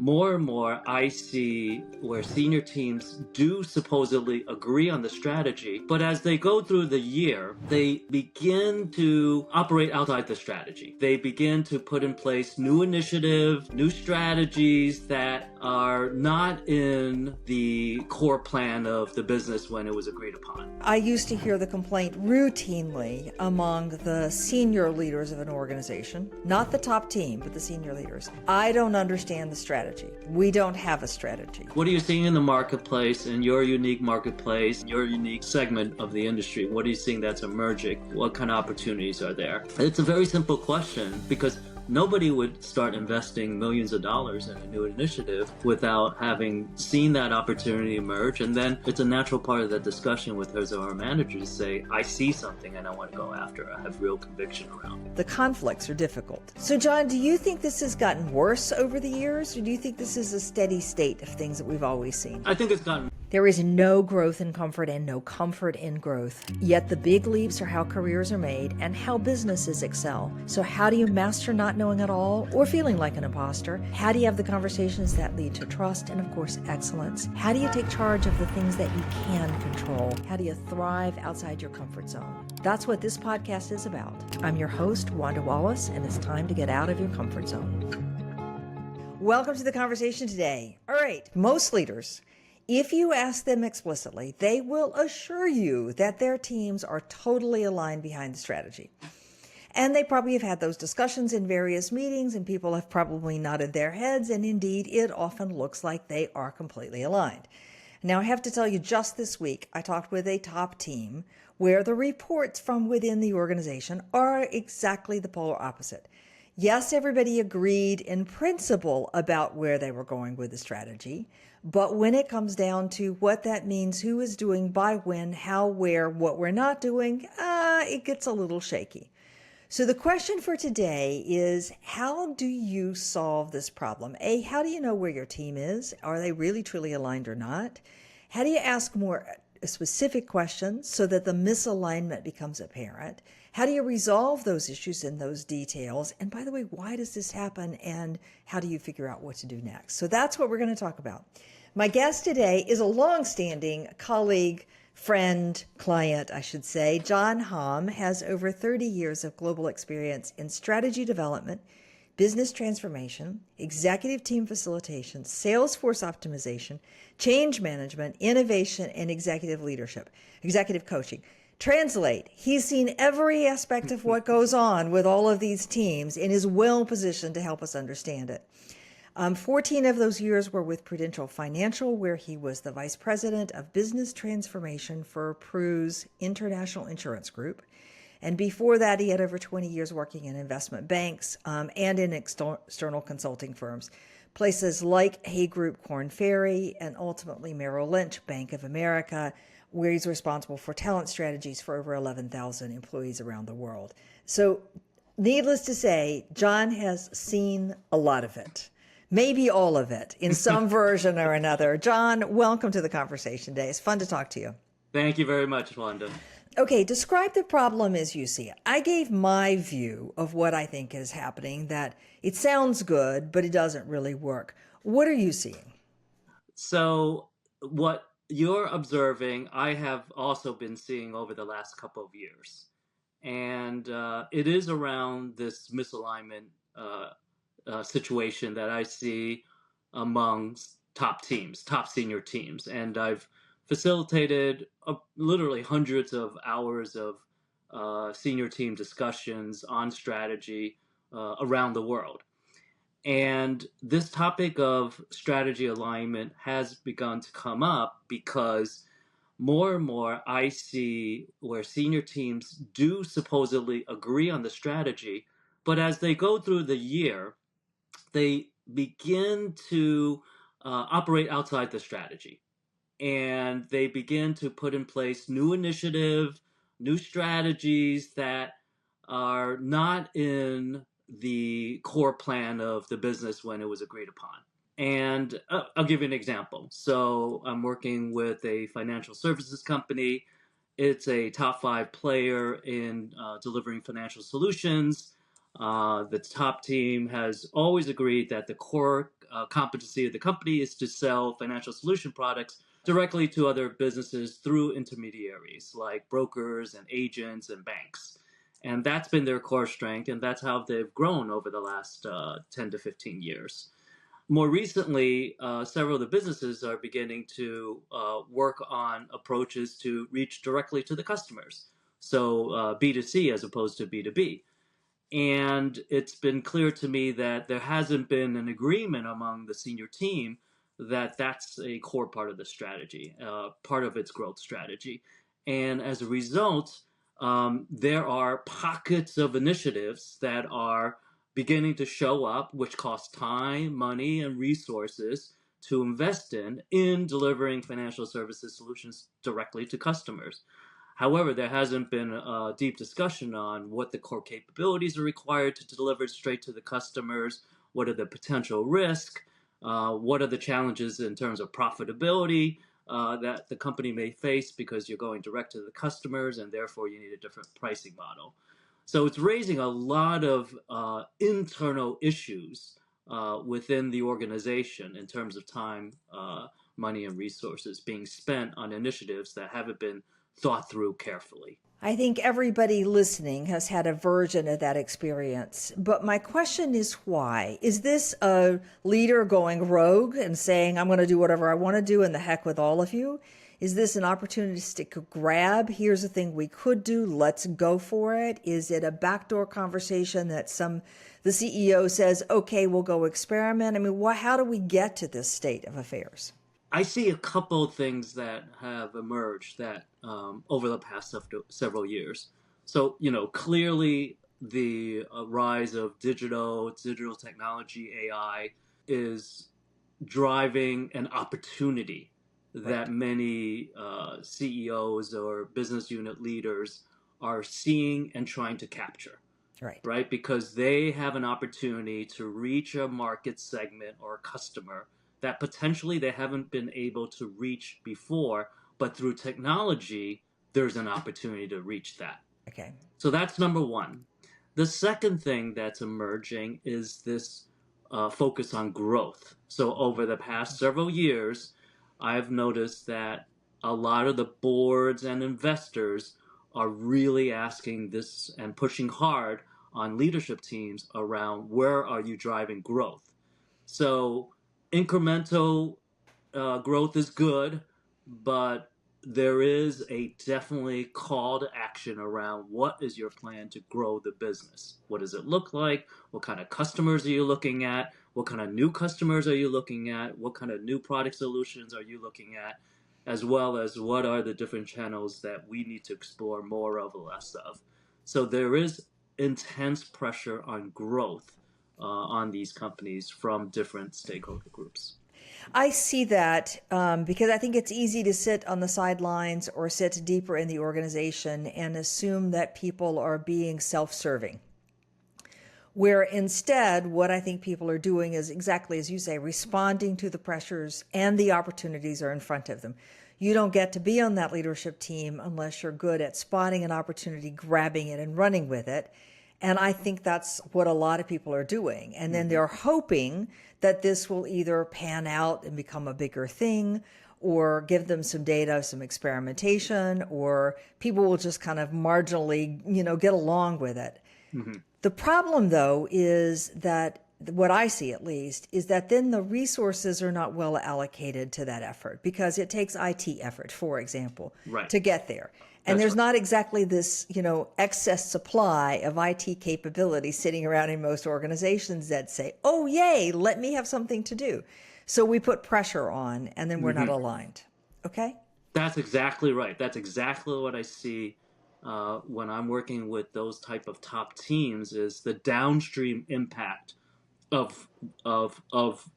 more and more I see where senior teams do supposedly agree on the strategy, but as they go through the year, they begin to operate outside the strategy. They begin to put in place new initiatives, new strategies that are not in the core plan of the business when it was agreed upon. I used to hear the complaint routinely among the senior leaders of an organization, not the top team, but the senior leaders. I don't understand the strategy. We don't have a strategy. What are you seeing in the marketplace, in your unique marketplace, your unique segment of the industry? What are you seeing that's emerging? What kind of opportunities are there? It's a very simple question because nobody would start investing millions of dollars in a new initiative without having seen that opportunity emerge. And then it's a natural part of that discussion with our managers to say, I see something and I want to go after it. I have real conviction around it. The conflicts are difficult. So, John, do you think this has gotten worse over the years, or do you think this is a steady state of things that we've always seen? I think it's gotten. There is no growth in comfort and no comfort in growth. Yet the big leaps are how careers are made and how businesses excel. So how do you master not knowing it all or feeling like an imposter? How do you have the conversations that lead to trust and, of course, excellence? How do you take charge of the things that you can control? How do you thrive outside your comfort zone? That's what this podcast is about. I'm your host, Wanda Wallace, and it's time to get out of your comfort zone. Welcome to the conversation today. All right, most leaders, if you ask them explicitly, they will assure you that their teams are totally aligned behind the strategy. And they probably have had those discussions in various meetings, and people have probably nodded their heads, and indeed, it often looks like they are completely aligned. Now, I have to tell you, just this week, I talked with a top team where the reports from within the organization are exactly the polar opposite. Yes, everybody agreed in principle about where they were going with the strategy, but when it comes down to what that means, who is doing by when, how, where, what we're not doing, it gets a little shaky. So the question for today is, how do you solve this problem? A, how do you know where your team is? Are they really truly aligned or not? How do you ask more specific questions so that the misalignment becomes apparent? How do you resolve those issues and those details? And by the way, why does this happen? And how do you figure out what to do next? So that's what we're going to talk about. My guest today is a longstanding colleague, friend, client, I should say. John Hamm has over 30 years of global experience in strategy development, business transformation, executive team facilitation, sales force optimization, change management, innovation, and executive leadership, executive coaching. Translate, he's seen every aspect of what goes on with all of these teams and is well positioned to help us understand it. 14 of those years were with Prudential Financial, where he was the vice president of business transformation for Pru's International Insurance Group. And before that, he had over 20 years working in investment banks and in external consulting firms, places like Hay Group, Korn Ferry, and ultimately Merrill Lynch, Bank of America, where he's responsible for talent strategies for over 11,000 employees around the world. So needless to say, John has seen a lot of it. Maybe all of it in some version or another. John, welcome to the conversation today. It's fun to talk to you. Thank you very much, Wanda. Okay, describe the problem as you see it. I gave my view of what I think is happening, that it sounds good, but it doesn't really work. What are you seeing? So what you're observing, I have also been seeing over the last couple of years. And it is around this misalignment situation that I see among top teams, top senior teams. And I've facilitated literally hundreds of hours of senior team discussions on strategy around the world. And this topic of strategy alignment has begun to come up because more and more I see where senior teams do supposedly agree on the strategy, but as they go through the year, they begin to operate outside the strategy. And they begin to put in place new initiatives, new strategies that are not in the core plan of the business when it was agreed upon. And I'll give you an example. So I'm working with a financial services company. It's a top 5 player in delivering financial solutions. The top team has always agreed that the core competency of the company is to sell financial solution products directly to other businesses through intermediaries like brokers and agents and banks. And that's been their core strength, and that's how they've grown over the last 10 to 15 years. More recently, several of the businesses are beginning to work on approaches to reach directly to the customers. So B2C as opposed to B2B. And it's been clear to me that there hasn't been an agreement among the senior team that that's a core part of the strategy, part of its growth strategy. And as a result, there are pockets of initiatives that are beginning to show up, which cost time, money, and resources to invest in delivering financial services solutions directly to customers. However, there hasn't been a deep discussion on what the core capabilities are required to deliver straight to the customers, what are the potential risks, what are the challenges in terms of profitability that the company may face because you're going direct to the customers and therefore you need a different pricing model. So it's raising a lot of internal issues within the organization in terms of time, money, and resources being spent on initiatives that haven't been thought through carefully. I think everybody listening has had a version of that experience. But my question is why? Is this a leader going rogue and saying, I'm going to do whatever I want to do and the heck with all of you? Is this an opportunistic grab? Here's a thing we could do. Let's go for it. Is it a backdoor conversation that the CEO says, okay, we'll go experiment? I mean, how do we get to this state of affairs? I see a couple of things that have emerged that over the past several years. So, clearly the rise of digital technology, AI, is driving an opportunity that many CEOs or business unit leaders are seeing and trying to capture. Right? Because they have an opportunity to reach a market segment or a customer that potentially they haven't been able to reach before, but through technology, there's an opportunity to reach that. Okay. So that's number one. The second thing that's emerging is this focus on growth. So over the past several years, I've noticed that a lot of the boards and investors are really asking this and pushing hard on leadership teams around where are you driving growth. So incremental growth is good, but there is a definitely call to action around what is your plan to grow the business. What does it look like? What kind of customers are you looking at? What kind of new customers are you looking at? What kind of new product solutions are you looking at? As well as what are the different channels that we need to explore more of or less of. So there is intense pressure on growth on these companies from different stakeholder groups. I see that because I think it's easy to sit on the sidelines or sit deeper in the organization and assume that people are being self-serving. Where instead, what I think people are doing is exactly as you say, responding to the pressures and the opportunities are in front of them. You don't get to be on that leadership team unless you're good at spotting an opportunity, grabbing it, and running with it. And I think that's what a lot of people are doing. And then they're hoping that this will either pan out and become a bigger thing or give them some data, some experimentation, or people will just kind of marginally, get along with it. Mm-hmm. The problem, though, is that what I see at least is that then the resources are not well allocated to that effort because it takes IT effort, for example, to get there. And there's not exactly this, excess supply of IT capability sitting around in most organizations that say, oh, yay, let me have something to do. So we put pressure on and then we're not aligned. Okay? That's exactly right. That's exactly what I see when I'm working with those type of top teams is the downstream impact of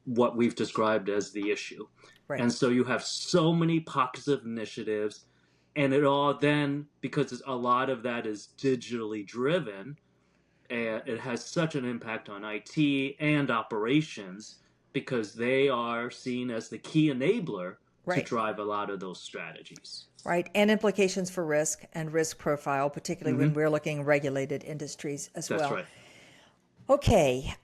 what we've described as the issue. Right. And so you have so many pockets of initiatives, and it all then, because a lot of that is digitally driven, it has such an impact on IT and operations because they are seen as the key enabler to drive a lot of those strategies. Right, and implications for risk and risk profile, particularly when we're looking at regulated industries as well. That's right. Okay.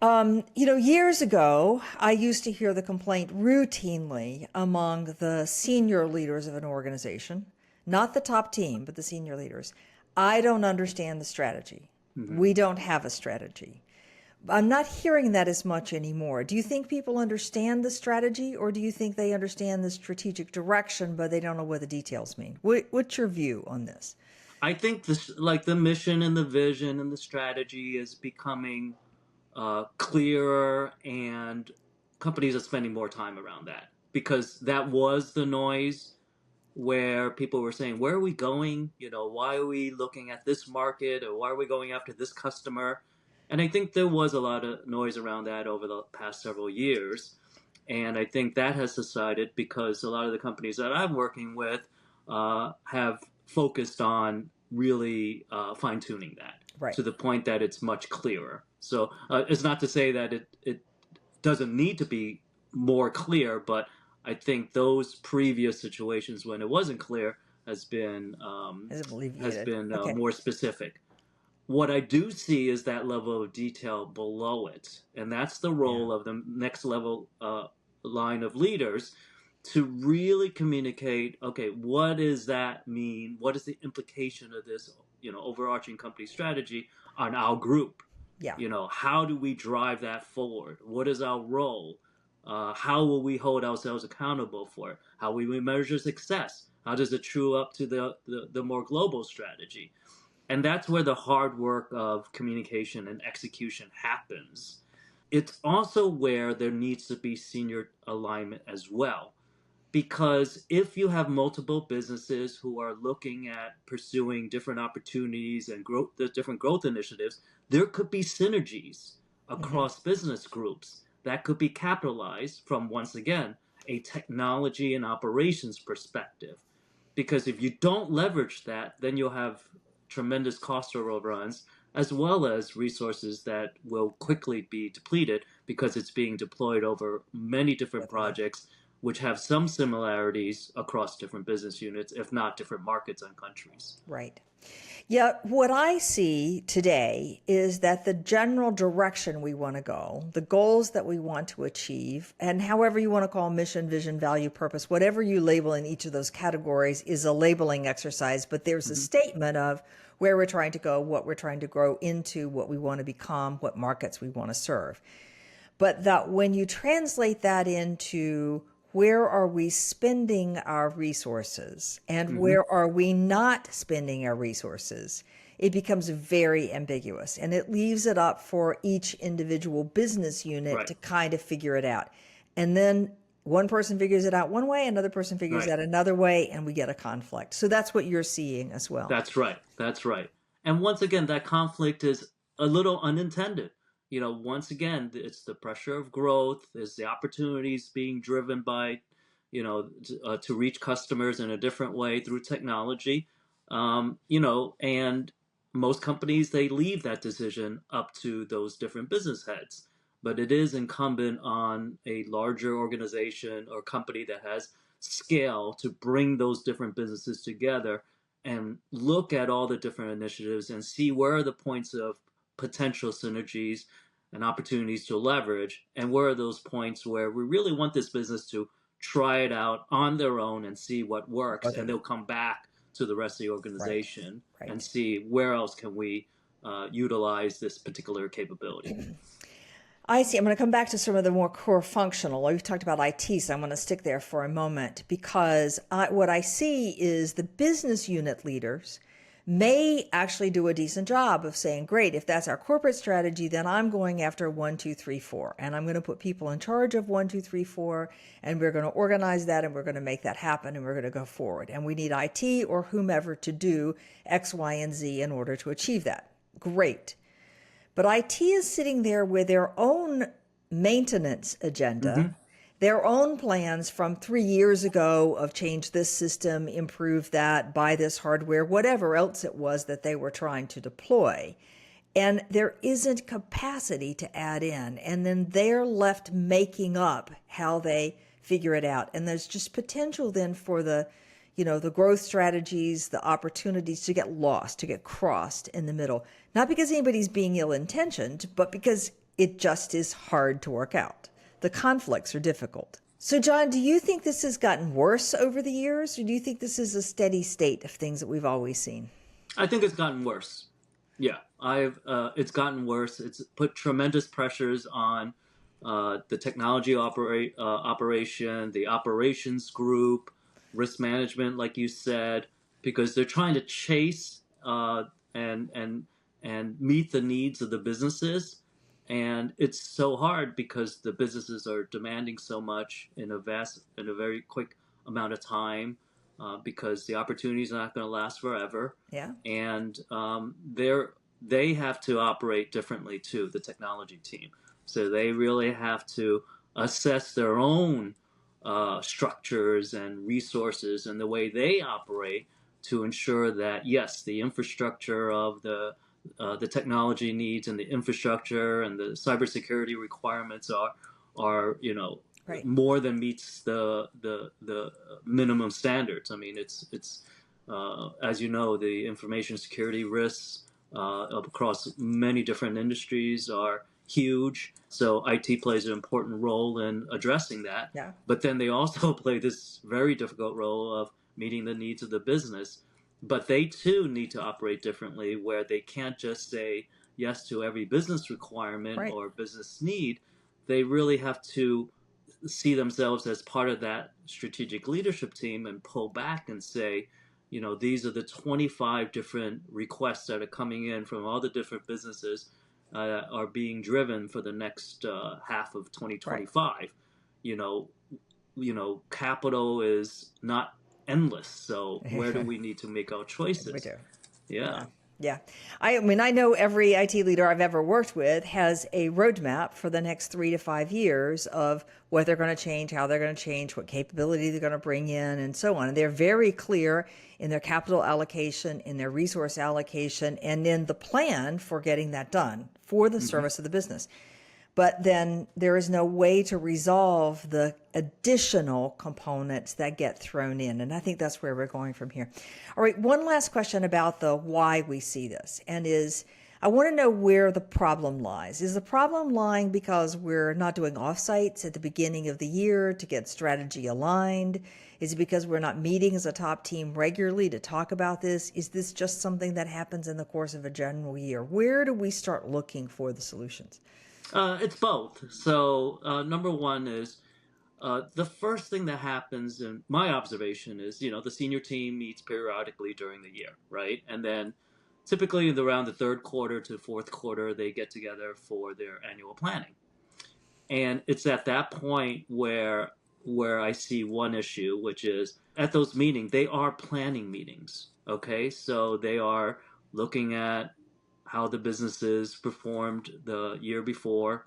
Years ago, I used to hear the complaint routinely among the senior leaders of an organization, not the top team, but the senior leaders. I don't understand the strategy. Hmm. We don't have a strategy. I'm not hearing that as much anymore. Do you think people understand the strategy, or do you think they understand the strategic direction, but they don't know what the details mean? What's your view on this? I think this, like the mission and the vision and the strategy, is becoming clearer, and companies are spending more time around that because that was the noise where people were saying, "Where are we going? Why are we looking at this market, or why are we going after this customer?" And I think there was a lot of noise around that over the past several years. And I think that has subsided because a lot of the companies that I'm working with have focused on really fine tuning that Right. to the point that it's much clearer. So it's not to say that it doesn't need to be more clear, but I think those previous situations when it wasn't clear has been Is it alleviated? Okay. more specific. What I do see is that level of detail below it, and that's the Yeah. role of the next level line of leaders to really communicate. Okay, what does that mean? What is the implication of this, overarching company strategy on our group? Yeah. How do we drive that forward? What is our role? How will we hold ourselves accountable for it? How will we measure success? How does it true up to the more global strategy? And that's where the hard work of communication and execution happens. It's also where there needs to be senior alignment as well. Because if you have multiple businesses who are looking at pursuing different opportunities and growth, the different growth initiatives, there could be synergies Hmm. across business groups that could be capitalized from, once again, a technology and operations perspective. Because if you don't leverage that, then you'll have tremendous cost overruns as well as resources that will quickly be depleted because it's being deployed over many different projects which have some similarities across different business units, if not different markets and countries. Right. Yeah, what I see today is that the general direction we want to go, the goals that we want to achieve, and however you want to call mission, vision, value, purpose, whatever you label in each of those categories is a labeling exercise, but there's a Mm-hmm. statement of where we're trying to go, what we're trying to grow into, what we want to become, what markets we want to serve. But that when you translate that into where are we spending our resources and Mm-hmm. where are we not spending our resources, it becomes very ambiguous and it leaves it up for each individual business unit Right, to kind of figure it out. And then one person figures it out one way, another person figures it right. out another way, and we get a conflict. So that's what you're seeing as well. That's right. That's right. And once again, that conflict is a little unintended. Once again, it's the pressure of growth, is the opportunities being driven by, to reach customers in a different way through technology. And most companies, they leave that decision up to those different business heads. But it is incumbent on a larger organization or company that has scale to bring those different businesses together and look at all the different initiatives and see where are the points of potential synergies and opportunities to leverage, and where are those points where we really want this business to try it out on their own and see what works, and they'll come back to the rest of the Right, organization and right. see where else can we utilize this particular capability. I see. I'm going to come back to some of the more core functional. We've talked about IT, so I'm going to stick there for a moment because what I see is the business unit leaders may actually do a decent job of saying, great, if that's our corporate strategy, then I'm going after 1, 2, 3, 4. And I'm going to put people in charge of 1, 2, 3, 4, and we're going to organize that and we're going to make that happen and we're going to go forward. And we need IT or whomever to do X, Y, and Z in order to achieve that. Great. But IT is sitting there with their own maintenance agenda, Mm-hmm. their own plans from 3 years ago of change this system, improve that, buy this hardware, whatever else it was that they were trying to deploy. And there isn't capacity to add in. And then they're left making up how they figure it out. And there's just potential then for the the growth strategies, the opportunities to get lost, to get crossed in the middle. Not because anybody's being ill-intentioned, but because it just is hard to work out. The conflicts are difficult. So, John, do you think this has gotten worse over the years, or do you think this is a steady state of things that we've always seen? I think it's gotten worse. Yeah, it's gotten worse. It's put tremendous pressures on the technology operation, the operations group, risk management, like you said, because they're trying to chase and meet the needs of the businesses, and it's so hard because the businesses are demanding so much in a very quick amount of time, because the opportunities are not going to last forever, Yeah. and they have to operate differently too, the technology team. So they really have to assess their own structures and resources and the way they operate to ensure that, yes, the infrastructure of the technology needs and the infrastructure and the cybersecurity requirements are Right. more than meets the minimum standards. I mean, it's as you know, the information security risks across many different industries are huge. So IT plays an important role in addressing that. Yeah. But then they also play this very difficult role of meeting the needs of the business. But they too need to operate differently, where they can't just say yes to every business requirement Right. or business need. They really have to see themselves as part of that strategic leadership team and pull back and say, these are the 25 different requests that are coming in from all the different businesses are being driven for the next half of Right. 2025. You know, capital is not endless. So where do we need to make our We choices? do. Yeah. Yeah. Yeah. I mean, I know every IT leader I've ever worked with has a roadmap for the next 3 to 5 years of what they're going to change, how they're going to change, what capability they're going to bring in, and so on. And they're very clear in their capital allocation, in their resource allocation, and in the plan for getting that done for the Mm-hmm. service of the business. But then there is no way to resolve the additional components that get thrown in. And I think that's where we're going from here. All right, one last question about the why we see this, and is I want to know where the problem lies. Is the problem lying because we're not doing offsites at the beginning of the year to get strategy aligned? Is it because we're not meeting as a top team regularly to talk about this? Is this just something that happens in the course of a general year? Where do we start looking for the solutions? It's both. So, number one is the first thing that happens, in my observation, is the senior team meets periodically during the year, right? And then typically around the third quarter to fourth quarter, they get together for their annual planning. And it's at that point where I see one issue, which is at those meetings, they are planning meetings. Okay, so they are looking at how the businesses performed the year before,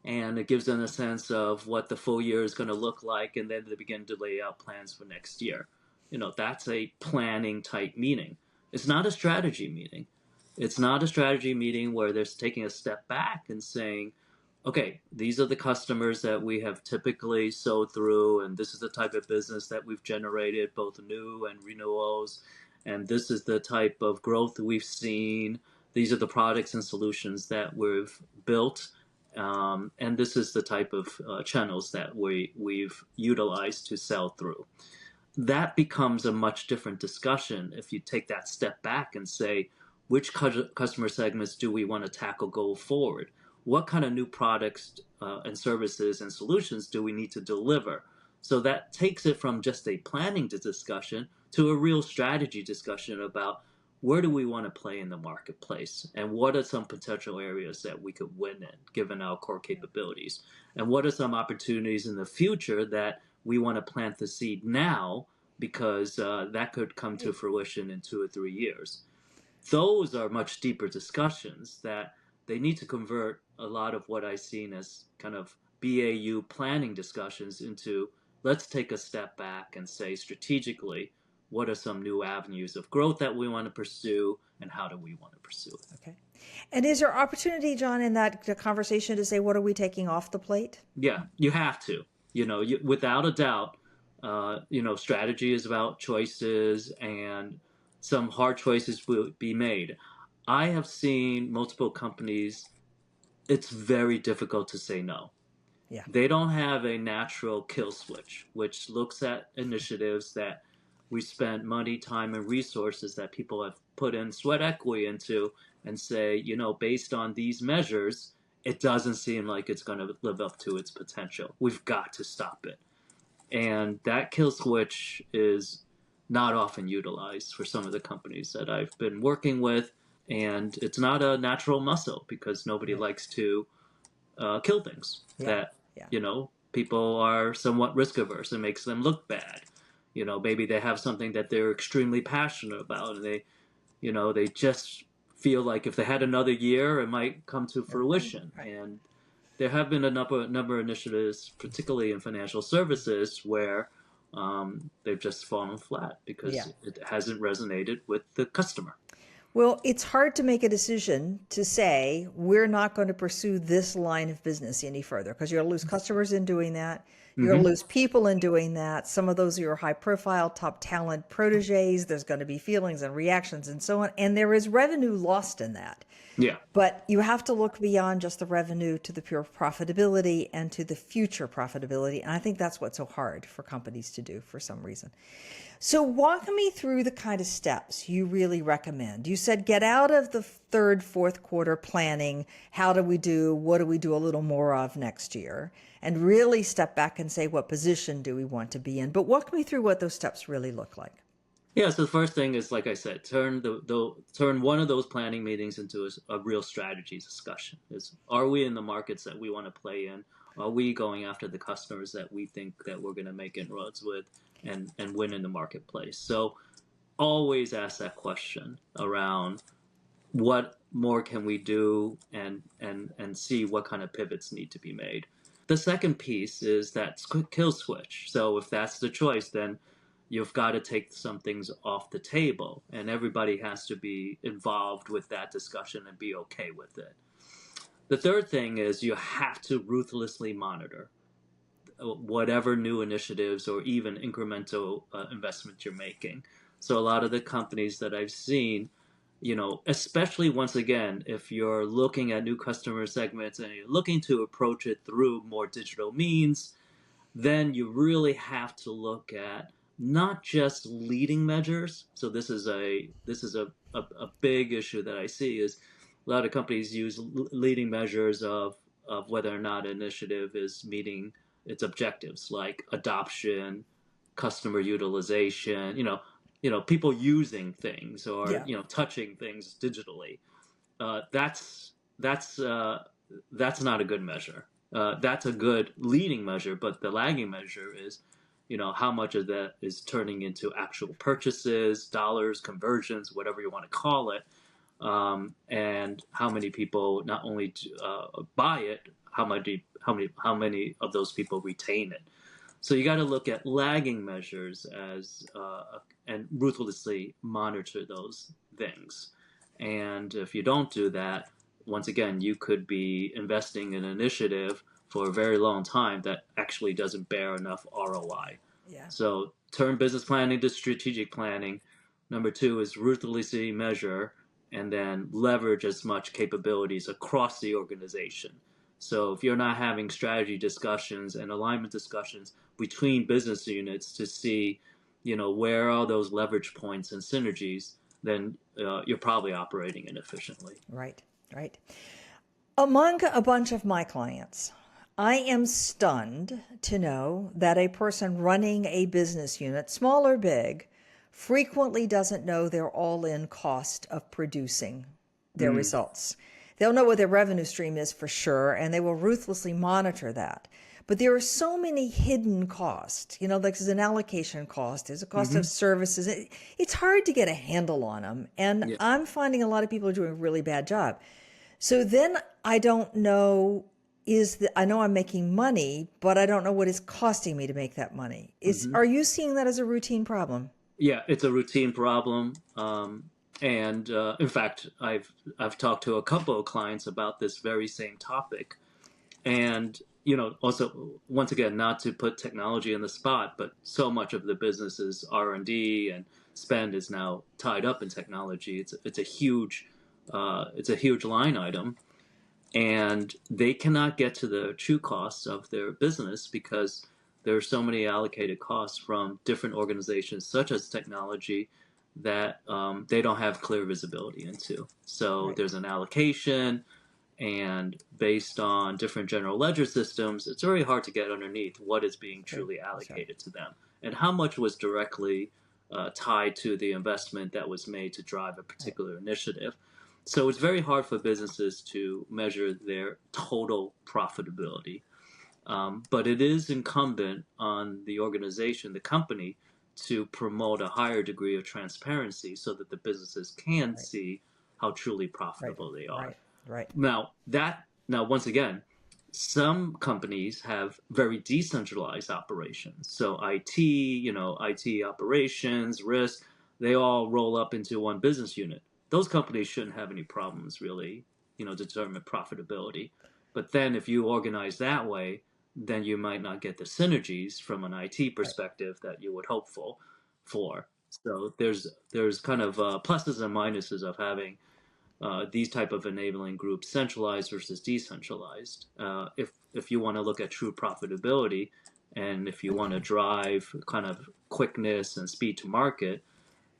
and it gives them a sense of what the full year is going to look like, and then they begin to lay out plans for next year. That's a planning type meeting. It's not a strategy meeting. It's not a strategy meeting where they're taking a step back and saying, okay, these are the customers that we have typically sold through, and this is the type of business that we've generated, both new and renewals, and this is the type of growth we've seen. These are the products and solutions that we've built, and this is the type of channels that we've utilized to sell through. That becomes a much different discussion if you take that step back and say, which customer segments do we want to tackle go forward? What kind of new products and services and solutions do we need to deliver? So that takes it from just a planning discussion to a real strategy discussion about where do we want to play in the marketplace, and what are some potential areas that we could win in given our core capabilities, and what are some opportunities in the future that we want to plant the seed now, because that could come to fruition in 2 or 3 years. Those are much deeper discussions that they need to convert a lot of what I've seen as kind of BAU planning discussions into, let's take a step back and say strategically, what are some new avenues of growth that we want to pursue, and how do we want to pursue it? Okay. And is there opportunity, John, in that conversation to say, what are we taking off the plate? Yeah, you have to. Without a doubt, Strategy is about choices, and some hard choices will be made. I have seen multiple companies, it's very difficult to say no. Yeah. They don't have a natural kill switch, which looks at initiatives that we spent money, time, and resources that people have put in sweat equity into and say, based on these measures, it doesn't seem like it's going to live up to its potential. We've got to stop it. And that kill switch is not often utilized for some of the companies that I've been working with. And it's not a natural muscle because nobody Right. likes to kill things Yeah. that, Yeah. people are somewhat risk averse. It makes them look bad. Maybe they have something that they're extremely passionate about, and they just feel like if they had another year, it might come to Right. fruition. Right. And there have been a number of initiatives, particularly in financial services, where they've just fallen flat Yeah. because it hasn't resonated with the customer. Well, it's hard to make a decision to say we're not going to pursue this line of business any further because you're going to lose customers in doing that. You're going to Mm-hmm. lose people in doing that. Some of those are your high profile, top talent proteges. There's going to be feelings and reactions and so on. And there is revenue lost in that. Yeah. But you have to look beyond just the revenue to the pure profitability and to the future profitability. And I think that's what's so hard for companies to do for some reason. So walk me through the kind of steps you really recommend. You said get out of the third, fourth quarter planning. How do we do? What do we do a little more of next year? And really step back and say, what position do we want to be in? But walk me through what those steps really look like. Yeah, so the first thing is, like I said, turn one of those planning meetings into a real strategy discussion. Are we in the markets that we want to play in? Are we going after the customers that we think that we're going to make inroads with and win in the marketplace? So always ask that question around what more can we do, and see what kind of pivots need to be made. The second piece is that kill switch. So if that's the choice, then you've got to take some things off the table, and everybody has to be involved with that discussion and be okay with it. The third thing is you have to ruthlessly monitor whatever new initiatives or even incremental investment you're making. So a lot of the companies that I've seen, especially once again, if you're looking at new customer segments and you're looking to approach it through more digital means, then you really have to look at not just leading measures. So this is a big issue that I see is a lot of companies use leading measures of whether or not an initiative is meeting its objectives, like adoption, customer utilization, people using things, or Yeah. touching things digitally. Uh, that's that's uh, that's not a good measure. That's a good leading measure, but the lagging measure is, how much of that is turning into actual purchases, dollars, conversions, whatever you want to call it, and how many people not only buy it, how many of those people retain it. So you got to look at lagging measures and ruthlessly monitor those things. And if you don't do that, once again, you could be investing in an initiative for a very long time that actually doesn't bear enough ROI. Yeah. So turn business planning to strategic planning. Number two is ruthlessly measure and then leverage as much capabilities across the organization. So if you're not having strategy discussions and alignment discussions between business units to see, where are those leverage points and synergies, then you're probably operating inefficiently. Right. Right. Among a bunch of my clients, I am stunned to know that a person running a business unit, small or big, frequently doesn't know their all in cost of producing their Mm. results. They'll know what their revenue stream is for sure, and they will ruthlessly monitor that. But there are so many hidden costs. Like there's an allocation cost, there's a cost of Hmm. services. It's hard to get a handle on them. And Yeah. I'm finding a lot of people are doing a really bad job. So then I don't know I know I'm making money, but I don't know what it's costing me to make that money. Hmm. Are you seeing that as a routine problem? Yeah, it's a routine problem. And in fact, I've talked to a couple of clients about this very same topic. And also once again, not to put technology in the spot, but so much of the business's R&D and spend is now tied up in technology. It's a huge line item, and they cannot get to the true costs of their business because there are so many allocated costs from different organizations, such as technology, that they don't have clear visibility into. So Right. there's an allocation, and based on different general ledger systems, it's very hard to get underneath what is being True. truly That's right. allocated to them and how much was directly tied to the investment that was made to drive a Right. particular initiative. So it's very hard for businesses to measure their total profitability. But it is incumbent on the organization, the company, to promote a higher degree of transparency so that the businesses can Right. see how truly Right. profitable they are. Right. Right. Now once again, some companies have very decentralized operations. So IT operations, risk, they all roll up into one business unit. Those companies shouldn't have any problems really, determine profitability. But then if you organize that way, then you might not get the synergies from an IT Right. perspective that you would hope for. So there's kind of pluses and minuses of having these type of enabling groups, centralized versus decentralized. If you want to look at true profitability, and if you want to drive kind of quickness and speed to market,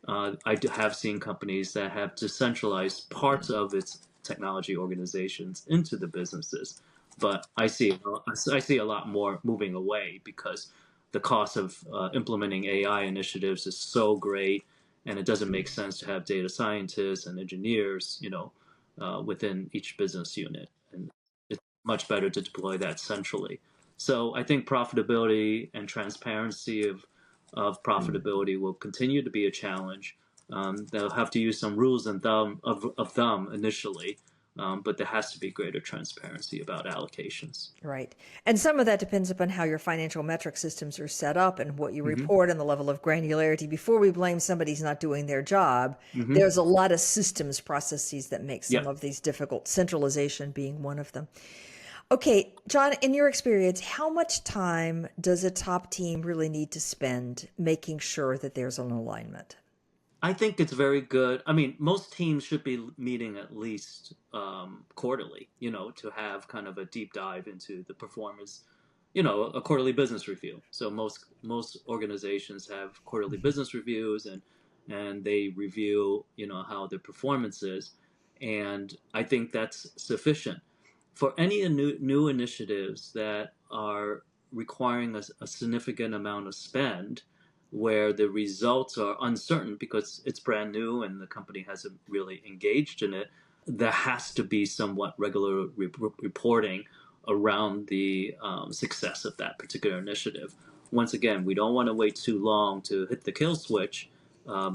have seen companies that have decentralized parts of its technology organizations into the businesses. But I see a lot more moving away because the cost of implementing AI initiatives is so great, and it doesn't make sense to have data scientists and engineers, within each business unit, and it's much better to deploy that centrally. So I think profitability and transparency of profitability will continue to be a challenge. They'll have to use some rules and of thumb initially, but there has to be greater transparency about allocations. Right. And some of that depends upon how your financial metric systems are set up and what you Hmm. report and the level of granularity. Before we blame somebody's not doing their job, Hmm. there's a lot of systems processes that make some Yep. of these difficult, centralization being one of them. Okay, John, in your experience, how much time does a top team really need to spend making sure that there's an alignment? I think it's very good. I mean, most teams should be meeting at least quarterly, to have kind of a deep dive into the performance, a quarterly business review. So most organizations have quarterly Mhm. business reviews, and they review, how their performance is, and I think that's sufficient for any new initiatives that are requiring a significant amount of spend where the results are uncertain because it's brand new and the company hasn't really engaged in it. There has to be somewhat regular reporting around the success of that particular initiative. Once again, we don't want to wait too long to hit the kill switch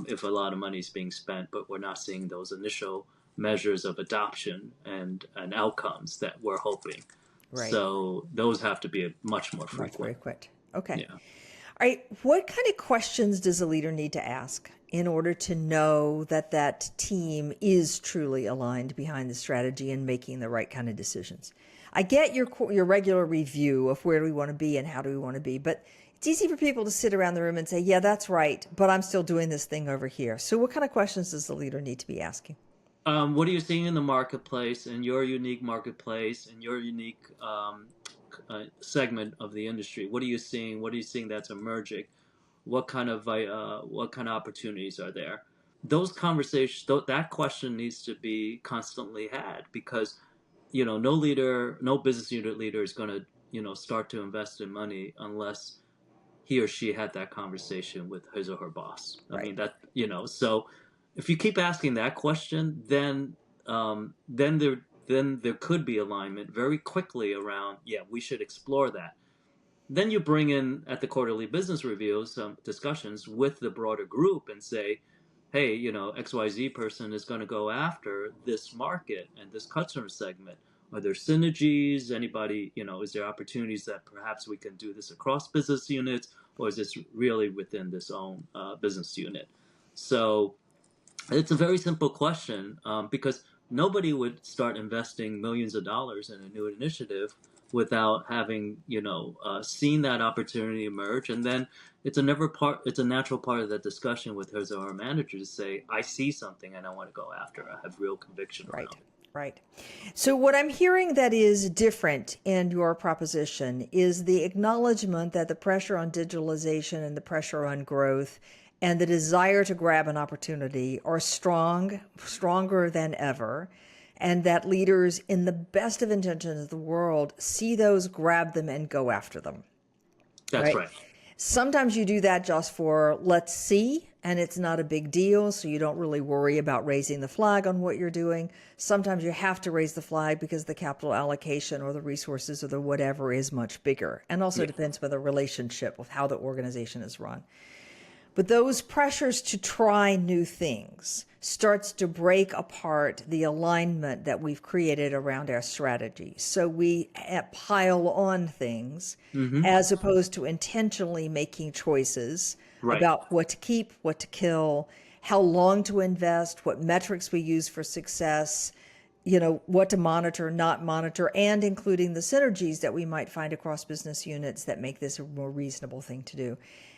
if a lot of money is being spent, but we're not seeing those initial measures of adoption and outcomes that we're hoping. Right. So those have to be much more Much frequent. very quick. Okay. Yeah. All right. What kind of questions does a leader need to ask in order to know that that team is truly aligned behind the strategy and making the right kind of decisions? I get your regular review of where do we want to be and how do we want to be, but it's easy for people to sit around the room and say, "Yeah, that's right, but I'm still doing this thing over here." So, what kind of questions does the leader need to be asking? What are you seeing in the marketplace, in your unique marketplace, in your unique segment of the industry? What are you seeing? What are you seeing that's emerging? What kind of opportunities are there? Those conversations, that question needs to be constantly had because no leader, no business unit leader is going to start to invest in money unless he or she had that conversation with his or her boss. I Right. mean so if you keep asking that question, then there could be alignment very quickly around, yeah, we should explore that. Then you bring in at the quarterly business review some discussions with the broader group and say, hey, XYZ person is going to go after this market and this customer segment. Are there synergies? Anybody, is there opportunities that perhaps we can do this across business units, or is this really within this own business unit? So it's a very simple question because nobody would start investing millions of dollars in a new initiative without having, seen that opportunity emerge. And then it's a natural part of that discussion with his or her manager to say, I see something and I want to go after it. I have real conviction Right. around it. Right. So what I'm hearing that is different in your proposition is the acknowledgement that the pressure on digitalization and the pressure on growth and the desire to grab an opportunity are stronger than ever, and that leaders in the best of intentions of the world see those, grab them, and go after them. That's Right? right. Sometimes you do that just for let's see, and it's not a big deal, so you don't really worry about raising the flag on what you're doing. Sometimes you have to raise the flag because the capital allocation or the resources or the whatever is much bigger. And also Yeah. depends on the relationship with how the organization is run. But those pressures to try new things starts to break apart the alignment that we've created around our strategy. So we pile on things Mm-hmm. as opposed to intentionally making choices Right. about what to keep, what to kill, how long to invest, what metrics we use for success, what to monitor, not monitor, and including the synergies that we might find across business units that make this a more reasonable thing to do.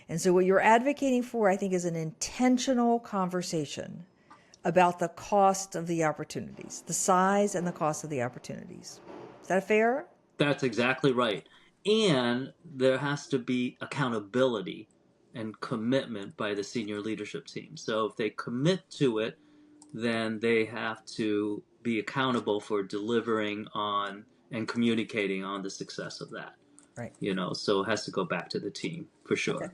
And so what you're advocating for, I think, is an intentional conversation about the cost of the opportunities, the size and the cost of the opportunities. Is that fair? That's exactly right. And there has to be accountability and commitment by the senior leadership team. So if they commit to it, then they have to be accountable for delivering on and communicating on the success of that. Right. So it has to go back to the team for Okay. sure.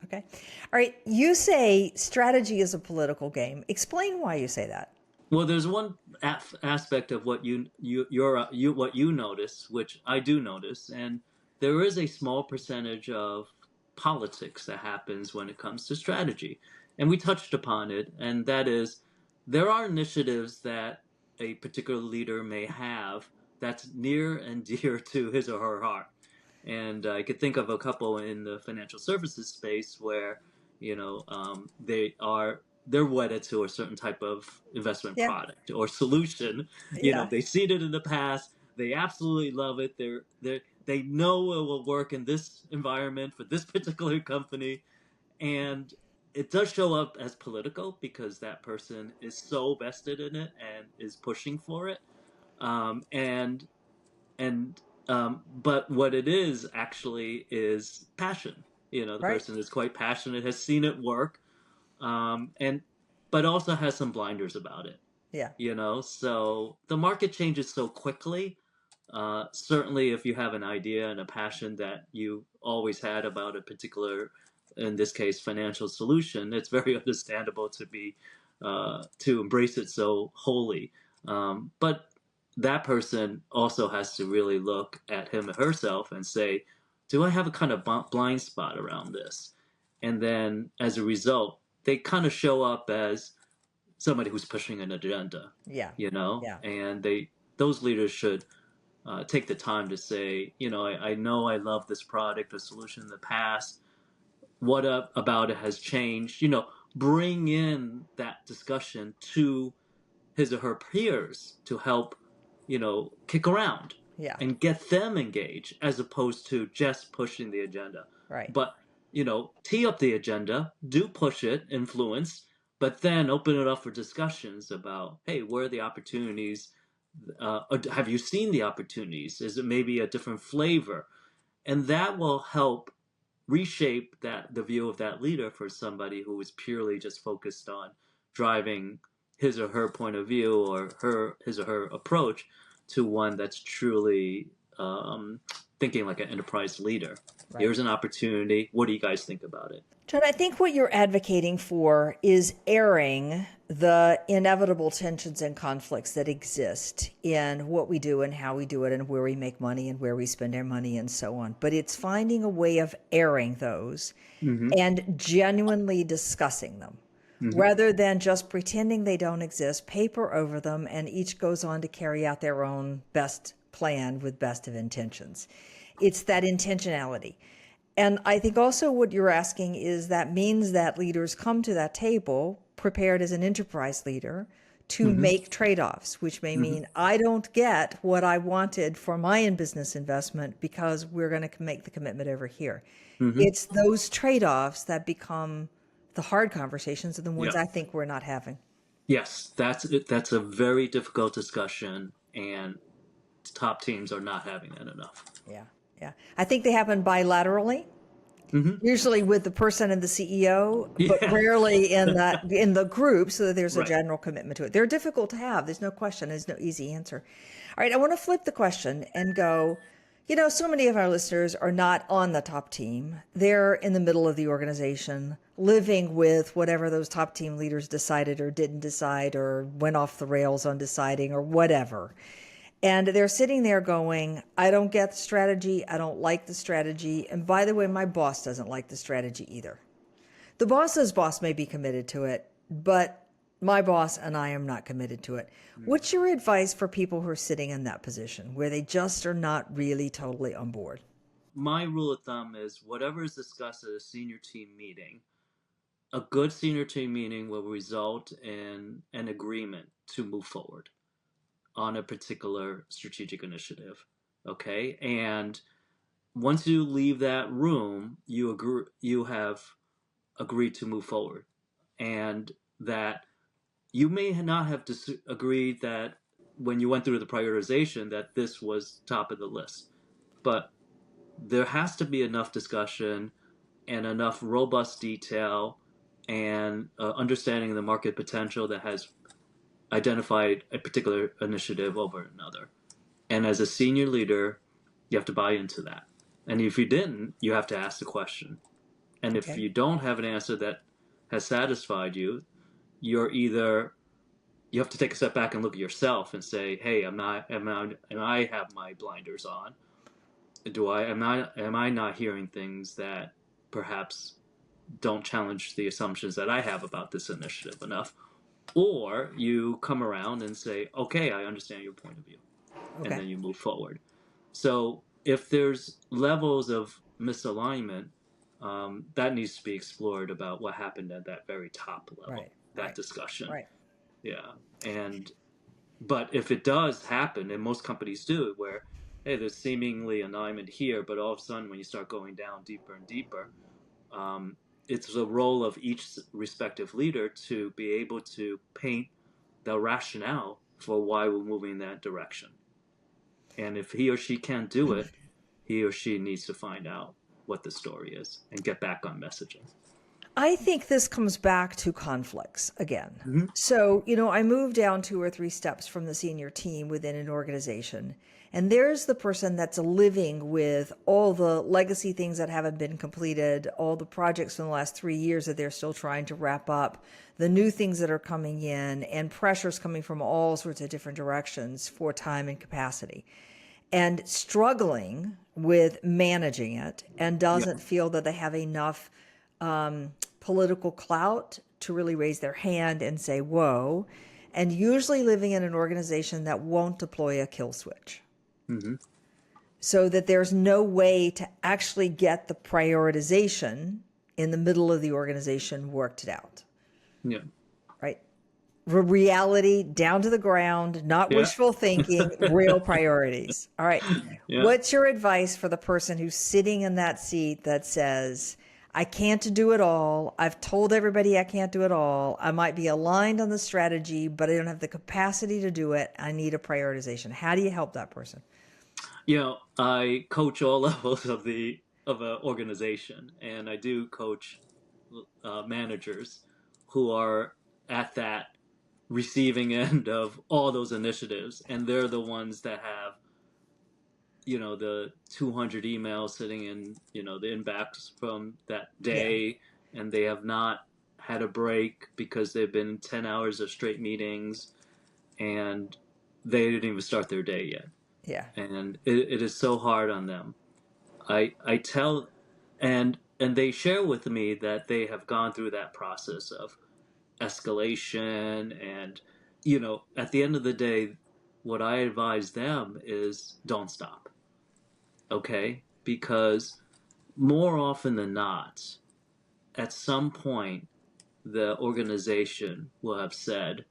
Okay. All right. You say strategy is a political game. Explain why you say that. Well, there's one aspect of what what you notice, which I do notice, and there is a small percentage of politics that happens when it comes to strategy, and we touched upon it, and that is there are initiatives that a particular leader may have that's near and dear to his or her heart, and I could think of a couple in the financial services space where they're wedded to a certain type of investment Yeah. product or solution. Yeah. They've seen it in the past. They absolutely love it. They know it will work in this environment for this particular company, and it does show up as political because that person is so vested in it and is pushing for it. And but what it is actually is passion. The Right. person is quite passionate, has seen it work, and but also has some blinders about it. Yeah. So the market changes so quickly. Certainly, if you have an idea and a passion that you always had about a particular, in this case, financial solution, it's very understandable to embrace it so wholly. But that person also has to really look at him or herself and say, "Do I have a kind of blind spot around this?" And then, as a result, they kind of show up as somebody who's pushing an agenda, Yeah. Yeah. and those leaders should take the time to say, I know I love this product or solution in the past. What about it has changed? Bring in that discussion to his or her peers to help, kick around Yeah. and get them engaged as opposed to just pushing the agenda. Right. But, tee up the agenda, do push it, influence, but then open it up for discussions about, hey, where are the opportunities? Have you seen the opportunities? Is it maybe a different flavor? And that will help reshape the view of that leader for somebody who is purely just focused on driving his or her point of view or his or her approach to one that's truly thinking like an enterprise leader. Right. Here's an opportunity. What do you guys think about it? John, I think what you're advocating for is airing the inevitable tensions and conflicts that exist in what we do and how we do it and where we make money and where we spend our money and so on. But it's finding a way of airing those Mm-hmm. and genuinely discussing them Mm-hmm. rather than just pretending they don't exist, paper over them, and each goes on to carry out their own best plan with best of intentions. It's that intentionality. And I think also what you're asking is that means that leaders come to that table prepared as an enterprise leader to Mm-hmm. make trade-offs, which may Mm-hmm. mean I don't get what I wanted for my in-business investment because we're going to make the commitment over here. Mm-hmm. It's those trade-offs that become the hard conversations and the ones Yeah. I think we're not having. Yes, that's it. That's a very difficult discussion, and top teams are not having that enough. Yeah, yeah. I think they happen bilaterally, Mm-hmm. usually with the person and the CEO, but Yeah. rarely in the group, so that there's a Right. general commitment to it. They're difficult to have. There's no question. There's no easy answer. All right, I want to flip the question and go, so many of our listeners are not on the top team. They're in the middle of the organization, living with whatever those top team leaders decided or didn't decide or went off the rails on deciding or whatever. And they're sitting there going, I don't get the strategy. I don't like the strategy. And by the way, my boss doesn't like the strategy either. The boss's boss may be committed to it, but my boss and I am not committed to it. What's your advice for people who are sitting in that position where they just are not really totally on board? My rule of thumb is whatever is discussed at a senior team meeting, a good senior team meeting will result in an agreement to move forward on a particular strategic initiative. Okay? And once you leave that room, you have agreed to move forward. And that you may not have agreed that when you went through the prioritization that this was top of the list, but there has to be enough discussion and enough robust detail and understanding the market potential that has identified a particular initiative over another. And as a senior leader, you have to buy into that. And if you didn't, you have to ask the question. And if Okay. you don't have an answer that has satisfied you, you're either you have to take a step back and look at yourself and say, "Hey, am I have my blinders on? Am I not hearing things that perhaps don't challenge the assumptions that I have about this initiative enough?" Or you come around and say, "Okay, I understand your point of view," and Okay. then you move forward. So if there's levels of misalignment, that needs to be explored about what happened at that very top level, Right. that Right. discussion. Right. Yeah. And but if it does happen, and most companies do, where hey, there's seemingly alignment here, but all of a sudden when you start going down deeper and deeper, um, it's the role of each respective leader to be able to paint the rationale for why we're moving in that direction. And if he or she can't do it, he or she needs to find out what the story is and get back on messaging. I think this comes back to conflicts again. Mm-hmm. So, I moved down 2 or 3 steps from the senior team within an organization. And there's the person that's living with all the legacy things that haven't been completed, all the projects from the last 3 years that they're still trying to wrap up, the new things that are coming in, and pressures coming from all sorts of different directions for time and capacity, and struggling with managing it, and Yeah. doesn't feel that they have enough political clout to really raise their hand and say, whoa, and usually living in an organization that won't deploy a kill switch. Mm-hmm. So that there's no way to actually get the prioritization in the middle of the organization worked it out, Yeah. right? Reality down to the ground, not Yeah. wishful thinking, real priorities. All right. Yeah. What's your advice for the person who's sitting in that seat that says, I can't do it all. I've told everybody I can't do it all. I might be aligned on the strategy, but I don't have the capacity to do it. I need a prioritization. How do you help that person? I coach all levels of an organization, and I do coach managers who are at that receiving end of all those initiatives, and they're the ones that have the 200 emails sitting in the inbox from that Yeah. day, and they have not had a break because they've been 10 hours of straight meetings, and they didn't even start their day yet, Yeah. and it is so hard on them. I tell, and they share with me that they have gone through that process of escalation, and at the end of the day, what I advise them is don't stop. Okay, because more often than not, at some point the organization will have said,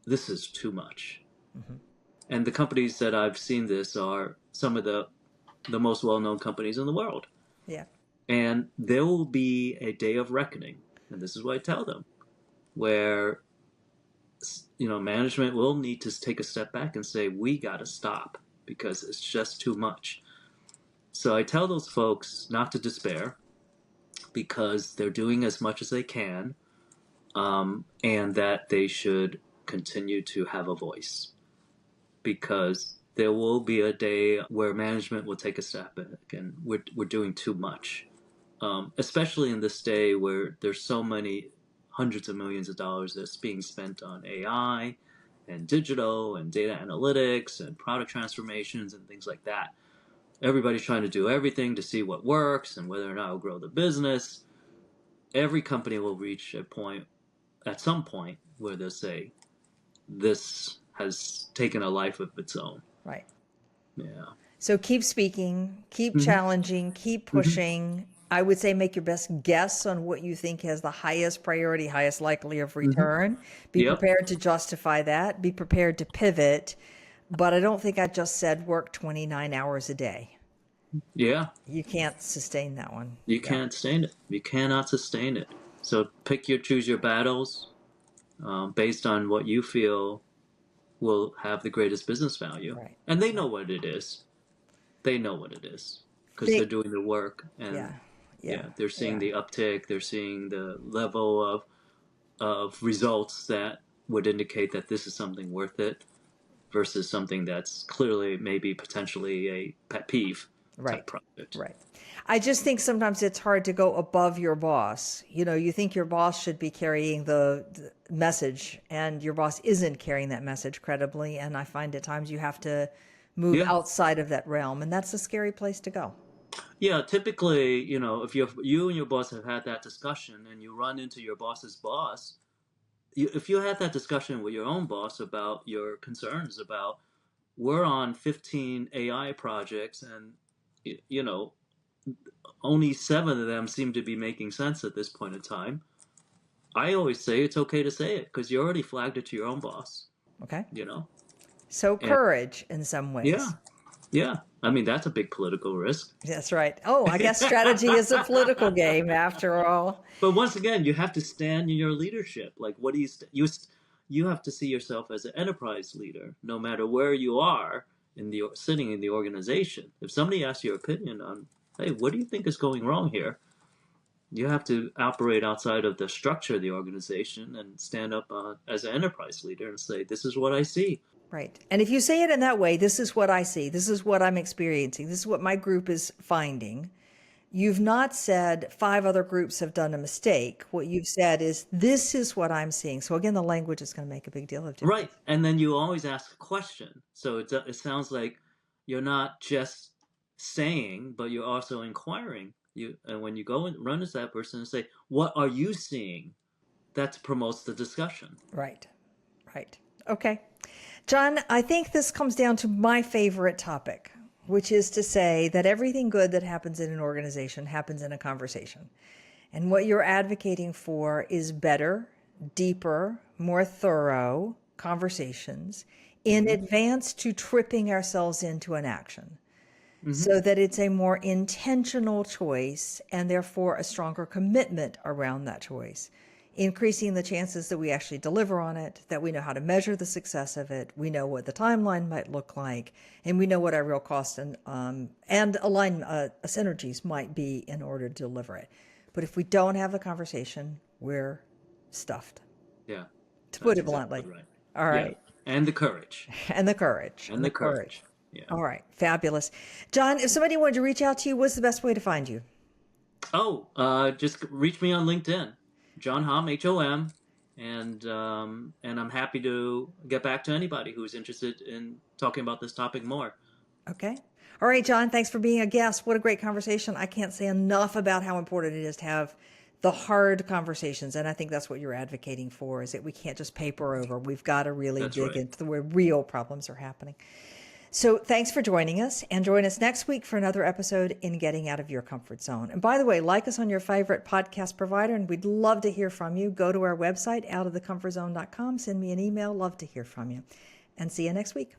this is too much. Mm-hmm. And the companies that I've seen this are some of the most well-known companies in the world. Yeah. And there will be a day of reckoning, and this is what I tell them, where management will need to take a step back and say, we got to stop because it's just too much. So I tell those folks not to despair because they're doing as much as they can, and that they should continue to have a voice because there will be a day where management will take a step back and we're doing too much, especially in this day where there's so many hundreds of millions of dollars that's being spent on AI and digital and data analytics and product transformations and things like that. Everybody's trying to do everything to see what works and whether or not it'll grow the business. Every company will reach a point at some point where they'll say, this has taken a life of its own. Right. Yeah. So keep speaking, keep Mm-hmm. challenging, keep Mm-hmm. pushing. I would say make your best guess on what you think has the highest priority, highest likelihood of Mm-hmm. return. Be Yep. prepared to justify that. Be prepared to pivot. But I don't think I just said work 29 hours a day. Yeah. You can't sustain that one. You Yeah. can't sustain it. You cannot sustain it. So choose your battles based on what you feel will have the greatest business value. Right. And they know what it is. They know what it is because they're They, doing the work yeah. and Yeah. they're seeing Yeah. the uptick. They're seeing the level of results that would indicate that this is something worth it versus something that's clearly maybe potentially a pet peeve type Right. project. Right. I just think sometimes it's hard to go above your boss. You think your boss should be carrying the message and your boss isn't carrying that message credibly. And I find at times you have to move Yeah. outside of that realm. And that's a scary place to go. Yeah, typically, if you and your boss have had that discussion and you run into your boss's boss, if you had that discussion with your own boss about your concerns about we're on 15 AI projects and only 7 of them seem to be making sense at this point in time. I always say it's okay to say it because you already flagged it to your own boss, Okay. you know? So And courage in some yeah, ways. yeah. I mean, that's a big political risk. That's right. Oh, I guess strategy is a political game after all. But once again, you have to stand in your leadership. Like, what do you have to see yourself as an enterprise leader, no matter where you are sitting in the organization. If somebody asks your opinion on, hey, what do you think is going wrong here? You have to operate outside of the structure of the organization and stand up as an enterprise leader and say, this is what I see. Right. And if you say it in that way, this is what I see, this is what I'm experiencing, this is what my group is finding. You've not said 5 other groups have done a mistake. What you've said is, this is what I'm seeing. So again, the language is going to make a big deal of difference. Right. And then you always ask a question. So it sounds like you're not just saying, but you're also inquiring. And when you go and run into that person and say, what are you seeing? That promotes the discussion. Right. Right. Okay. John, I think this comes down to my favorite topic, which is to say that everything good that happens in an organization happens in a conversation. And what you're advocating for is better, deeper, more thorough conversations in advance to tripping ourselves into an action. So that it's a more intentional choice and therefore a stronger commitment around that choice, increasing the chances that we actually deliver on it, that we know how to measure the success of it, we know what the timeline might look like, and we know what our real cost and align synergies might be in order to deliver it. But if we don't have the conversation, we're stuffed. Yeah. To put That's it bluntly. exactly right. All right. Yeah. And the courage. And the courage. And the courage. Yeah. All right. Fabulous. John, if somebody wanted to reach out to you, what's the best way to find you? Just reach me on LinkedIn, John Hom, HOM, and I'm happy to get back to anybody who's interested in talking about this topic more. Okay. All right, John, thanks for being a guest. What a great conversation. I can't say enough about how important it is to have the hard conversations. And I think that's what you're advocating for, is that we can't just paper over. We've got to really dig into where real problems are happening. So thanks for joining us, and join us next week for another episode in Getting Out of Your Comfort Zone. And by the way, like us on your favorite podcast provider, and we'd love to hear from you. Go to our website, outofthecomfortzone.com. Send me an email. Love to hear from you. And see you next week.